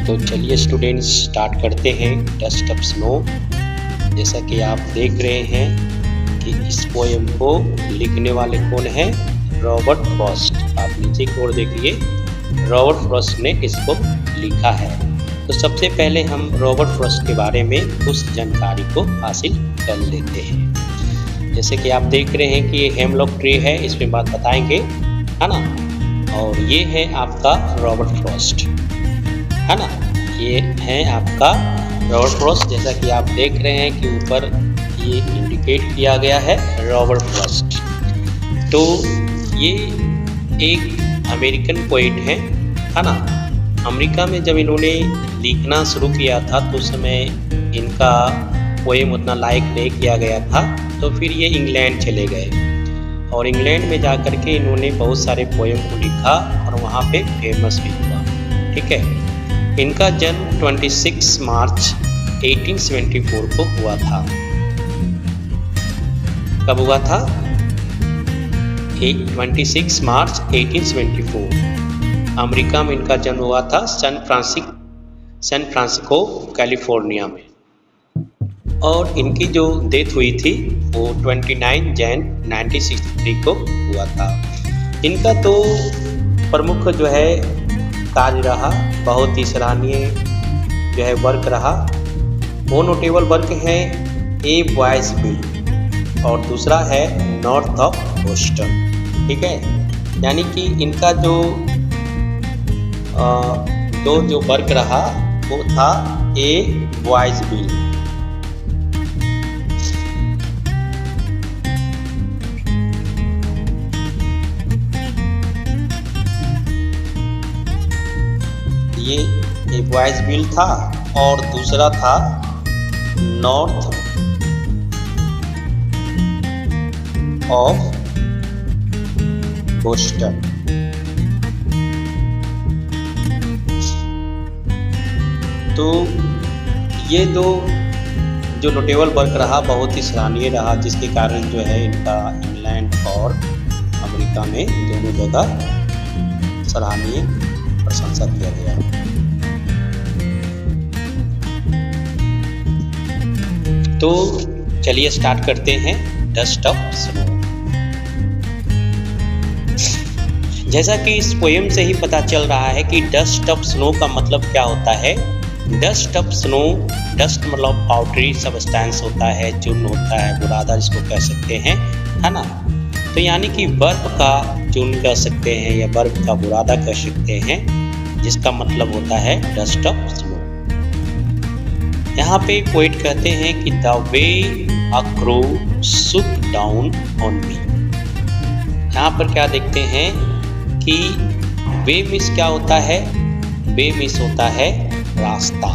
तो चलिए students start करते हैं डस्ट ऑफ स्नो। जैसा कि आप देख रहे हैं कि इस पोएम को लिखने वाले कौन हैं? Robert Frost. आप नीचे की ओर देखिए, रॉबर्ट फ्रॉस्ट ने इसको लिखा है। तो सबसे पहले हम रॉबर्ट फ्रॉस्ट के बारे में कुछ जानकारी को हासिल कर लेते हैं। जैसे कि आप देख रहे हैं कि ये हेमलॉक ट्री है, इसमें बात बताएंगे, है ना। और ये है आपका रॉबर्ट फ्रॉस्ट, है ना। ये है आपका रॉबर्ट फ्रॉस्ट। जैसा कि आप देख रहे हैं कि ऊपर ये इंडिकेट किया गया है रॉबर्ट फ्रॉस्ट। तो ये एक अमेरिकन पोइट है ना। अमेरिका में जब इन्होंने लिखना शुरू किया था तो उस समय इनका पोएम उतना लाइक नहीं किया गया था, तो फिर ये इंग्लैंड चले गए और इंग्लैंड में जा कर के इन्होंने बहुत सारे पोएम को लिखा और वहाँ पे फेमस भी हुआ। ठीक है। इनका जन्म 26 मार्च 1874 को हुआ था। कब हुआ था? 26 मार्च 1874 अमेरिका में इनका जन्म हुआ था, सैन फ्रांसिस्को कैलिफोर्निया में। और इनकी जो डेथ हुई थी वो 29 जैन 1963 को हुआ था। इनका तो प्रमुख जो है कार्य रहा, बहुत ही सराहनीय जो है वर्क रहा। वो नोटेबल वर्क है ए बॉयज बिल और दूसरा है नॉर्थ ऑफ बोस्टन। ठीक है। यानी कि इनका जो जो वर्क रहा वो था ए बॉयज बिल। ये ए बॉयज बिल था और दूसरा था नॉर्थ ऑफ बोस्टन। तो ये दो जो नोटेबल वर्क रहा बहुत ही सराहनीय रहा, जिसके कारण जो है इनका इंग्लैंड और अमेरिका में दोनों जगह सराहनीय प्रशंसा किया गया। तो चलिए स्टार्ट करते हैं डस्ट ऑफ स्नो। जैसा कि इस पोएम से ही पता चल रहा है कि डस्ट ऑफ स्नो का मतलब क्या होता है। डस्ट ऑफ स्नो, डस्ट मतलब पाउडरी सब्सटेंस होता है, चूर्ण होता है, बुरादा जिसको कह सकते हैं, है ना। तो यानी कि बर्फ का चूर्ण कह सकते हैं या बर्फ का बुरादा कह सकते हैं, जिसका मतलब होता है डस्ट ऑफ स्नो। यहाँ पे पोएट कहते हैं कि the way a crow Shuk down on me. यहाँ पर क्या देखते हैं कि वे मिस क्या होता है? वे मिस होता है रास्ता।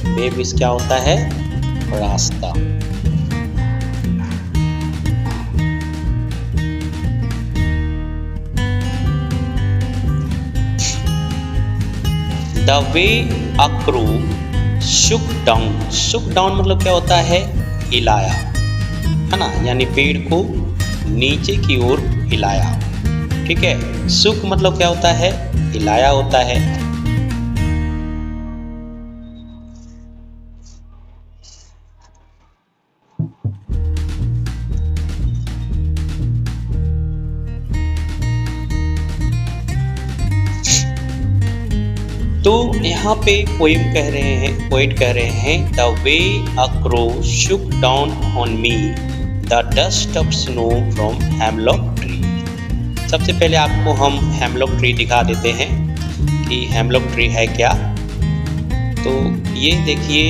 वे मिस क्या होता है? रास्ता। The way a crow Shuk down. Shuk down मतलब क्या होता है? हिलाया, है ना। यानी पेड़ को नीचे की ओर हिलाया। ठीक है। शुक मतलब क्या होता है? हिलाया होता है। तो यहाँ पे पोएट कह रहे हैं the way a crow Shuk down on me the dust of snow from hemlock tree. सबसे पहले आपको हम हेमलॉक ट्री दिखा देते हैं कि हेमलॉक ट्री है क्या। तो ये देखिए,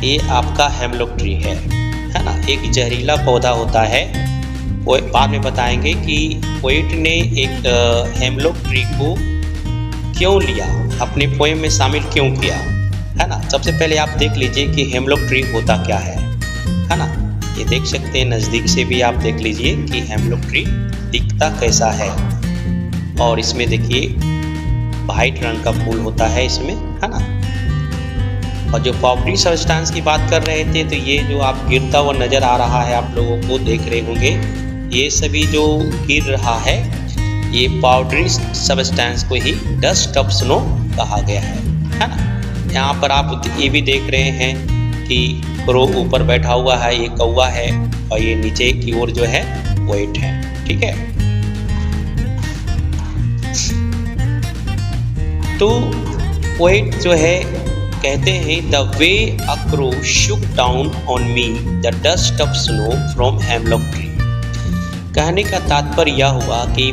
ये आपका हेमलॉक ट्री है ना। एक जहरीला पौधा होता है। बाद में बताएंगे कि पोएट ने एक हेमलॉक ट्री को क्यों लिया, अपने पोएम में शामिल क्यों किया, है ना। सबसे पहले आप देख लीजिए कि हेमलॉक ट्री होता क्या है ना। ये देख सकते हैं, नज़दीक से भी आप देख लीजिए कि हेमलॉक ट्री दिखता कैसा है। और इसमें देखिए वाइट रंग का फूल होता है इसमें, है ना। और जो पाउडरी सब्सटेंस की बात कर रहे थे, तो ये जो आप गिरता हुआ नज़र आ रहा है, आप लोगों को देख रहे होंगे, ये सभी जो गिर रहा है ये पाउडरी सब्सटेंस को ही डस्ट ऑफ स्नो कहा गया है ना। यहाँ पर आप ये भी देख रहे हैं कि क्रो ऊपर बैठा हुआ है, ये कौवा है, और ये नीचे की ओर जो है पोएट है। ठीक है, तो पोएट जो है कहते हैं the way a crow Shuk down on me the dust of snow from hemlock tree. कहने का तात्पर्य यह हुआ कि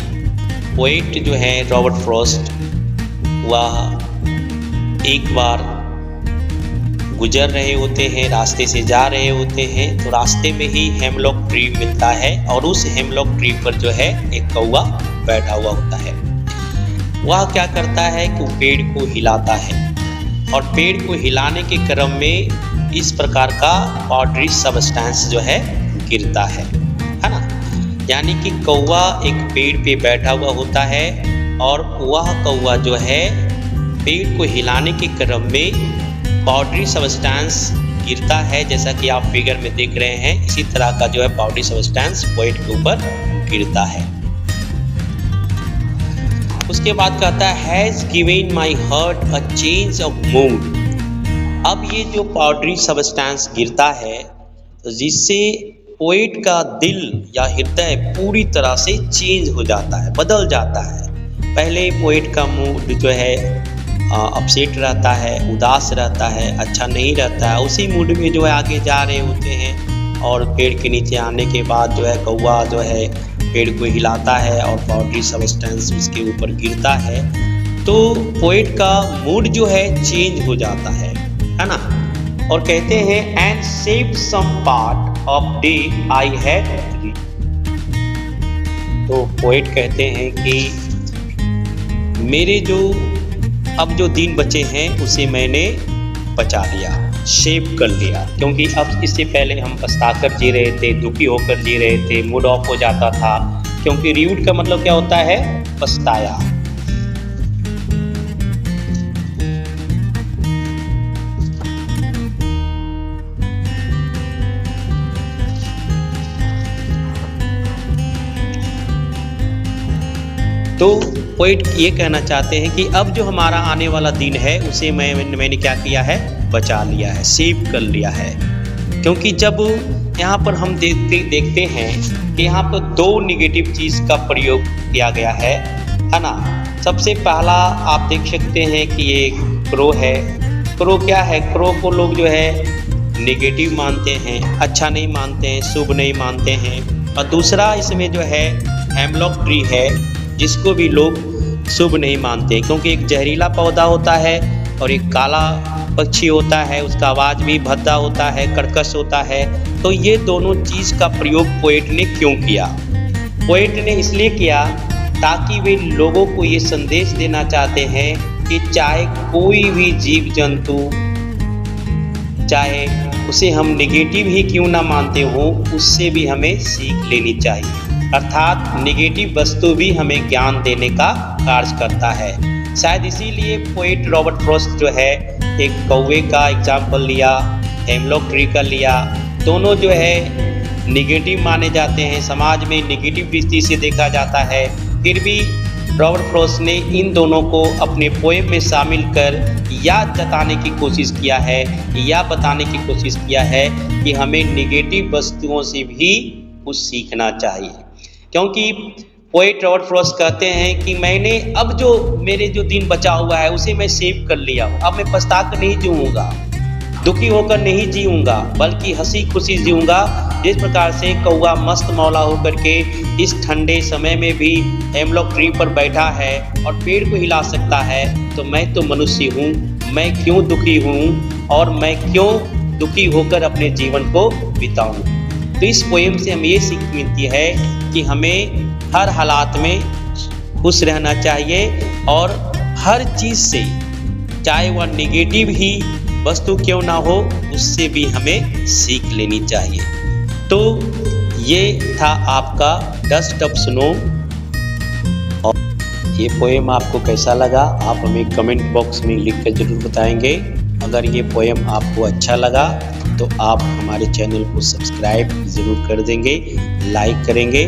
पोएट जो है रॉबर्ट फ्रॉस्ट वह एक बार गुजर रहे होते हैं, रास्ते से जा रहे होते हैं, तो रास्ते में ही हेमलॉक ट्री मिलता है और उस हेमलॉक ट्री पर जो है एक कौवा बैठा हुआ होता है। वह क्या करता है कि पेड़ को हिलाता है और पेड़ को हिलाने के क्रम में इस प्रकार का पाउडरी सब्सटेंस जो है गिरता है ना। यानी कि कौवा एक पेड़ पे बैठा हुआ होता है और वह कौवा जो है पेड़ को हिलाने के क्रम में पाउडरी सब्सटेंस गिरता है, जैसा कि आप फिगर में देख रहे हैं। इसी तरह का जो है पाउडरी सब्सटेंस पोएट के ऊपर गिरता है। उसके बाद कहता है has given my heart a change of mood. अब ये जो पाउडरी सब्सटेंस गिरता है तो जिससे पोएट का दिल या हृदय पूरी तरह से चेंज हो जाता है, बदल जाता है। पहले पोएट का मूड जो है अपसेट रहता है, उदास रहता है, अच्छा नहीं रहता है, उसी मूड में जो है आगे जा रहे होते हैं और पेड़ के नीचे आने के बाद जो है कौवा जो है पेड़ को हिलाता है और पाउडरी सब्सटेंस उसके ऊपर गिरता है, तो पोएट का मूड जो है चेंज हो जाता है ना। और कहते हैं and save some part of day I had read. तो पोएट कहते हैं कि मेरे जो अब जो दिन बचे हैं उसे मैंने बचा लिया, शेप कर लिया, क्योंकि अब इससे पहले हम पछता कर जी रहे थे, दुखी होकर जी रहे थे, मूड ऑफ हो जाता था। क्योंकि रीड का मतलब क्या होता है? पछताया। तो पोएट ये कहना चाहते हैं कि अब जो हमारा आने वाला दिन है उसे मैंने क्या किया है? बचा लिया है, सेव कर लिया है। क्योंकि जब यहाँ पर हम देखते हैं कि यहाँ पर दो निगेटिव चीज़ का प्रयोग किया गया है ना। सबसे पहला आप देख सकते हैं कि ये क्रो है। क्रो क्या है? क्रो को लोग जो है निगेटिव मानते हैं, अच्छा नहीं मानते हैं, शुभ नहीं मानते हैं। और दूसरा इसमें जो है हेमलॉक ट्री है, जिसको भी लोग शुभ नहीं मानते, क्योंकि एक जहरीला पौधा होता है और एक काला पक्षी होता है, उसका आवाज़ भी भद्दा होता है, कर्कश होता है। तो ये दोनों चीज़ का प्रयोग पोएट ने क्यों किया? पोएट ने इसलिए किया ताकि वे लोगों को ये संदेश देना चाहते हैं कि चाहे कोई भी जीव जंतु, चाहे उसे हम निगेटिव ही क्यों ना मानते हो, उससे भी हमें सीख लेनी चाहिए। अर्थात निगेटिव वस्तु भी हमें ज्ञान देने का कार्य करता है। शायद इसीलिए पोएट रॉबर्ट फ्रॉस्ट जो है एक कौवे का एग्जाम्पल लिया, हेमलॉक ट्री का लिया। दोनों जो है निगेटिव माने जाते हैं, समाज में निगेटिव दृष्टि से देखा जाता है। फिर भी रॉबर्ट फ्रॉस्ट ने इन दोनों को अपने पोएम में शामिल कर याद जताने की कोशिश किया है, या बताने की कोशिश किया है कि हमें निगेटिव वस्तुओं से भी कुछ सीखना चाहिए। क्योंकि पोएट रॉबर्ट फ्रॉस्ट कहते हैं कि मैंने अब जो मेरे जो दिन बचा हुआ है उसे मैं सेव कर लिया हूँ। अब मैं पछता कर नहीं जीऊँगा, दुखी होकर नहीं जीऊँगा, बल्कि हंसी खुशी जीऊँगा। जिस प्रकार से कौवा मस्त मौला होकर के इस ठंडे समय में भी हेमलॉक ट्री पर बैठा है और पेड़ को हिला सकता है, तो मैं तो मनुष्य हूँ, मैं क्यों दुखी हूँ और मैं क्यों दुखी होकर अपने जीवन को बिताऊँ। तो इस पोएम से हमें ये सीख मिलती है कि हमें हर हालात में खुश रहना चाहिए और हर चीज़ से, चाहे वह निगेटिव ही वस्तु क्यों ना हो, उससे भी हमें सीख लेनी चाहिए। तो ये था आपका डस्ट ऑफ स्नो। और ये पोएम आपको कैसा लगा आप हमें कमेंट बॉक्स में लिख कर ज़रूर बताएंगे। अगर ये पोएम आपको अच्छा लगा तो आप हमारे चैनल को सब्सक्राइब ज़रूर कर देंगे, लाइक करेंगे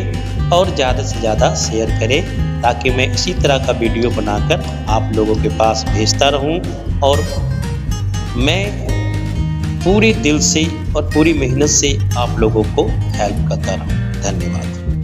और ज़्यादा से ज़्यादा शेयर करें, ताकि मैं इसी तरह का वीडियो बनाकर आप लोगों के पास भेजता रहूं और मैं पूरे दिल से और पूरी मेहनत से आप लोगों को हेल्प करता रहूं। धन्यवाद।